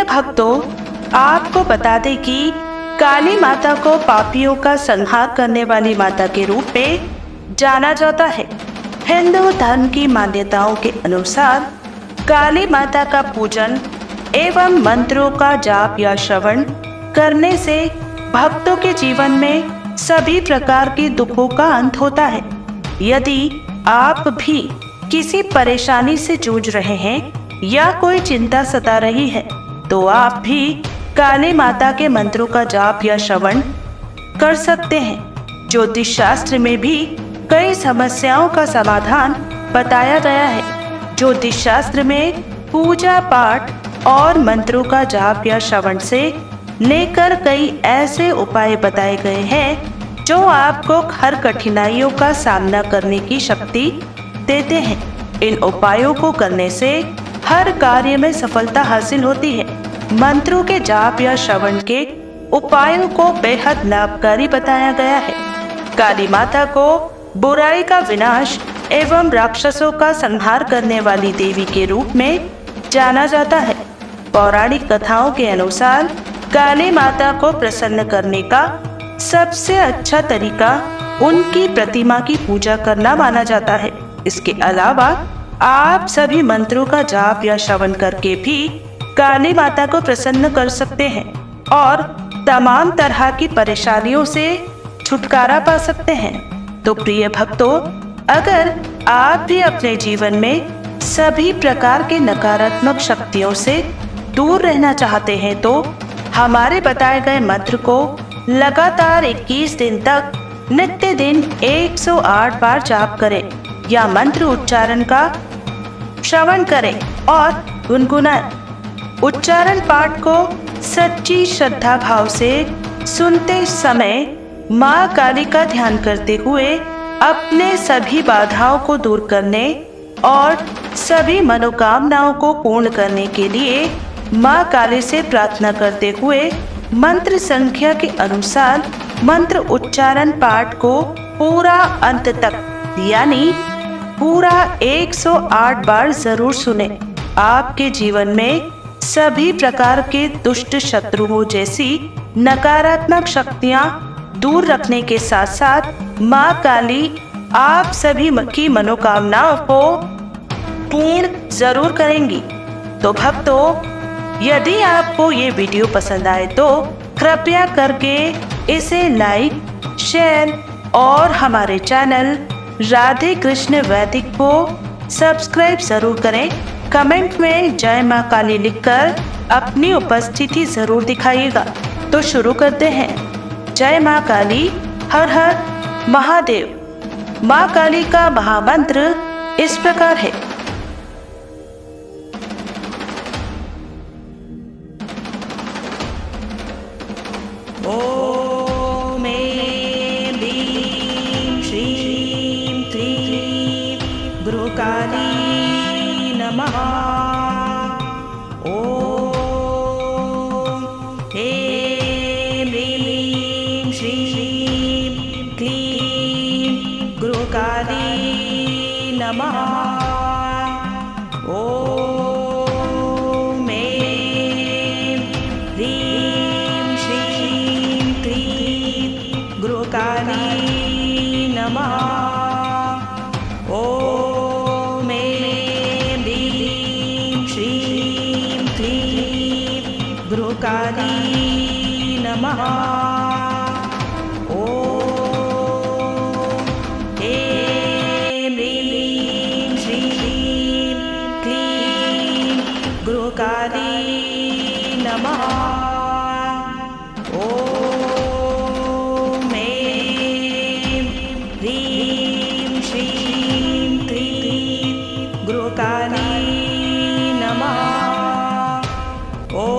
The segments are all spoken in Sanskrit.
प्रिय भक्तों, आपको बता दें कि काली माता को पापियों का संहार करने वाली माता के रूप में जाना जाता है। हिंदू धर्म की मान्यताओं के अनुसार काली माता का पूजन एवं मंत्रों का जाप या श्रवण करने से भक्तों के जीवन में सभी प्रकार के दुखों का अंत होता है। यदि आप भी किसी परेशानी से जूझ रहे हैं या कोई चिंता सता रही है, तो आप भी काली माता के मंत्रों का जाप या श्रवण कर सकते हैं। ज्योतिष शास्त्र में भी कई समस्याओं का समाधान बताया गया है। ज्योतिष शास्त्र में पूजा पाठ और मंत्रों का जाप या श्रवण से लेकर कई ऐसे उपाय बताए गए हैं जो आपको हर कठिनाइयों का सामना करने की शक्ति देते हैं। इन उपायों को करने से हर कार्य में सफलता हासिल होती है। मंत्रों के जाप या श्रवण के उपायों को बेहद लाभकारी बताया गया है। काली माता को बुराई का विनाश एवं राक्षसों का संहार करने वाली देवी के रूप में जाना जाता है। पौराणिक कथाओं के अनुसार काली माता को प्रसन्न करने का सबसे अच्छा तरीका उनकी प्रतिमा की पूजा करना माना जाता है। इसके अलावा आप सभी मंत्रों का जाप या श्रवण करके भी काली माता को प्रसन्न कर सकते हैं और तमाम तरह की परेशानियों से छुटकारा पा सकते हैं। तो प्रिय भक्तों, अगर आप भी अपने जीवन में सभी प्रकार के नकारात्मक शक्तियों से दूर रहना चाहते हैं, तो हमारे बताए गए मंत्र को लगातार 21 दिन तक नित्य दिन 108 बार जाप करें या मंत्र उच्चारण का श्रवण करें और गुनगुनाएं। उच्चारण पाठ को सच्ची श्रद्धा भाव से सुनते समय माँ काली का ध्यान करते हुए अपने सभी बाधाओं को दूर करने और सभी मनोकामनाओं को पूर्ण करने के लिए माँ काली से प्रार्थना करते हुए मंत्र संख्या के अनुसार मंत्र उच्चारण पाठ को पूरा अंत तक यानी पूरा 108 बार जरूर सुने। आपके जीवन में सभी प्रकार के दुष्ट शत्रुओं जैसी नकारात्मक शक्तियां दूर रखने के साथ साथ माँ काली आप सभी की मनोकामनाओं को पूर्ण जरूर करेंगी। तो भक्तों, यदि आपको ये वीडियो पसंद आए तो कृपया करके इसे लाइक, शेयर और हमारे चैनल राधे कृष्ण वैदिक को सब्सक्राइब जरूर करें। कमेंट में जय माँ काली लिखकर अपनी उपस्थिति जरूर दिखाइएगा। तो शुरू करते हैं। जय माँ काली, हर हर महादेव। माँ काली का महामंत्र इस प्रकार है। ओम ऐं ह्रीं श्रीं क्लीं गुरुकाली नमः। ओम ऐं ह्रीं श्रीं क्लीं गुरुकाली नमः। ओम ऐं ह्रीं श्रीं क्लीं गुरुकाली नमः। ओम ऐं ह्रीं श्रीं क्लीं गुरुकाली नमः। ओम ऐं ह्रीं श्रीं क्लीं गुरुकाली नमः। ओम ऐं ह्रीं श्रीं क्लीं गुरुकाली नमः।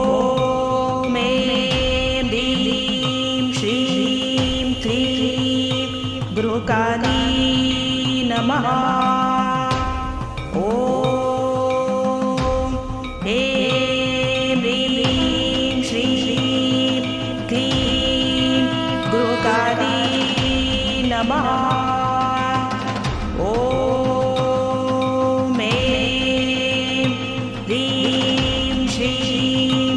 ओम ऐं ह्रीं श्रीं क्लीं गुरुकाली नमः। ओम ऐं ह्रीं श्रीं क्लीं गुरुकाली नमः। ओम ऐं ह्रीं श्रीं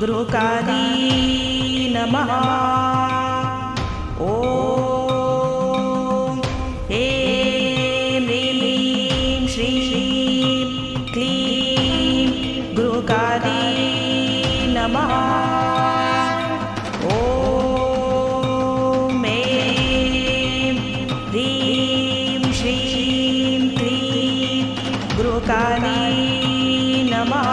गृहकाली नमः। ॐ ऐं ह्रीं श्रीं क्लीं गृहकाली नमः। ॐ ऐं ह्रीं श्रीं क्लीं गृहकाली नमः।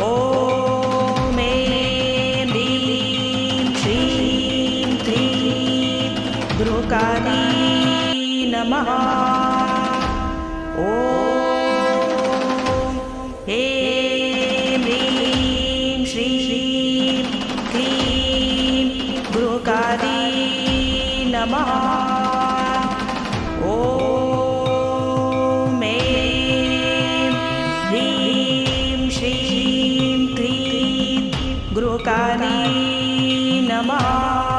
ॐ ऐं ह्रीं श्रीं क्लीं गृहकाली नमः। ॐ ऐं ह्रीं श्रीं क्लीं गृहकाली नमः। ॐ ऐं ह्रीं श्रीं क्लीं गृहकाली नमः।